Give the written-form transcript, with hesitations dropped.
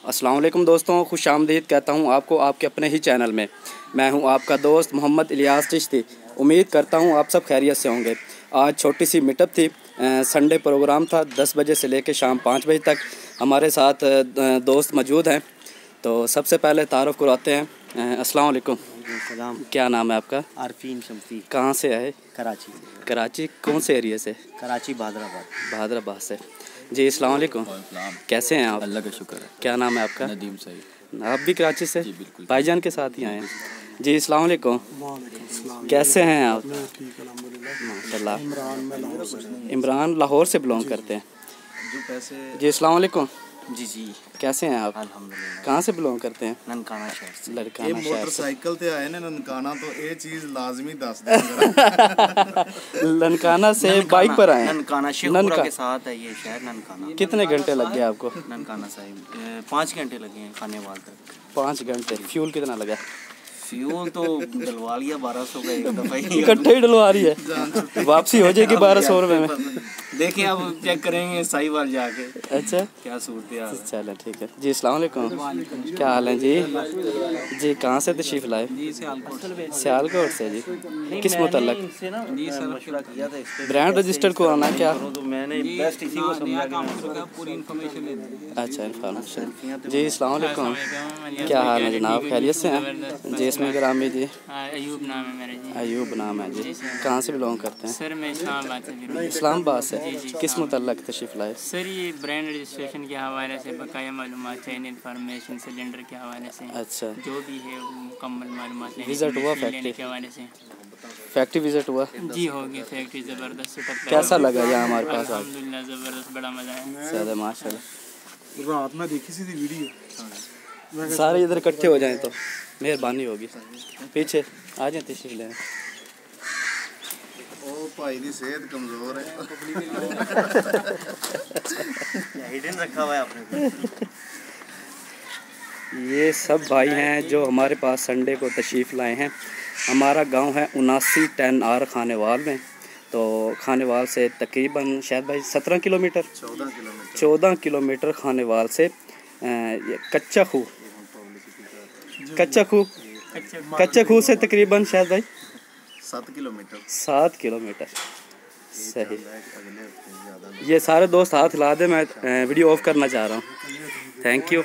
अस्सलाम वालेकुम दोस्तों, खुश आमदीद कहता हूँ आपको आपके अपने ही चैनल में। मैं हूँ आपका दोस्त मोहम्मद इलियास चिश्ती। उम्मीद करता हूँ आप सब खैरियत से होंगे। आज छोटी सी मीटअप थी, संडे प्रोग्राम था। 10 बजे से लेकर शाम 5 बजे तक हमारे साथ दोस्त मौजूद हैं। तो सबसे पहले तारुफ करवाते हैं। अस्सलाम वालेकुम। सलाम। क्या नाम है आपका? आरफीन शम्सी। कहाँ से आए? कराची। कराची कौन से एरिया से? कराची भादराबाद। भादराबाद से। जी अस्सलाम वालेकुम। कैसे हैं आप? अल्लाह का शुक्र है। क्या नाम है आपका? नदीम सईद। आप भी कराची से? जी बिल्कुल। भाईजान के साथ ही आए हैं। जी अस्सलाम वालेकुम। कैसे हैं आप? माशाल्लाह। इमरान लाहौर से बिलोंग करते हैं। जी अस्सलाम वालेकुम। जी जी कैसे हैं आप? अल्हम्दुलिल्लाह। कहाँ से बिलोंग करते हैं? ननकाना शहर से। लड़का मोटरसाइकिल ते आए ने ननकाना, तो ये चीज लाजमी दस दे। ननकाना से बाइक पर आए हैं। ननकाना शेखपुरा के साथ है ये शहर ननकाना। कितने घंटे लग गए आपको? ननकाना साहिब 5 घंटे लगे हैं खाने वाल तक। 5 घंटे। फ्यूल कितना लगा? फ्यूल तो डलवा लिया 1200 का एक दफा ही। इकट्ठे ही डलवा रही है, वापसी हो जाएगी 1200 रुपये में। देखें अब चेक करेंगे साहिवाल जाके। अच्छा क्या सूरत है। चलो ठीक है जी। अस्सलाम वालेकुम। क्या हाल है जी? जी कहाँ से तशरीफ़ लाए? सियालकोट से। जी किस मुतल्लक? ब्रांड रजिस्टर को आना क्या? तो मैंने बेस्ट इसी को समझा पूरी इन्फॉर्मेशन। अच्छा इन्फॉर्मेशन। जी अस्सलाम वालेकुम। क्या हाल है जनाब? खैरियत से हैं? जी इसमें ग्रामी जी। अयूब नाम है मेरा जी। अयूब नाम है जी। कहाँ से बिलोंग करते हैं? सर मैं इस्लामाबाद से बिलोंग। इस्लामाबाद से। किस मुतल्लक तशरीफ़ लाए? सर ये ब्रांड रजिस्ट्रेशन के हवाले से बकाया मालूमात चाहिए, इन्फॉर्मेशन सिलेंडर के हवाले से। अच्छा जो भी है वो मुकम्मल मालूमात विज़िट हुआ फैक्ट्री के हवाले से? फैक्ट्री विज़िट हुआ? जी हो गया। फैक्ट्री ज़बरदस्त सेटअप। कैसा लगा यहाँ हमारे पास? अल्हम्दुलिल्लाह ज़बरदस्त, बड़ा मज़ा आया। ज़्यादा माशाल्लाह। रात में देखी सी वीडियो। सारे इधर इकट्ठे हो जाएं तो मेहरबानी होगी। पीछे आ जाए तशरीफ़ लेने। ओ भाई दी सेहत कमजोर है। हिडन रखा हुआ है आपने। ये सब भाई हैं जो हमारे पास संडे को तशरीफ़ लाए हैं। हमारा गांव है 79 10R खानेवाल में। तो खानेवाल से तकरीबन शायद भाई 17 किलोमीटर 14 किलोमीटर खानेवाल से कच्चा खूह से तकरीबन शायद भाई 7 किलोमीटर। सही। ये सारे दोस्त हाथ हिला दे, मैं वीडियो ऑफ करना चाह रहा हूँ। Thank you.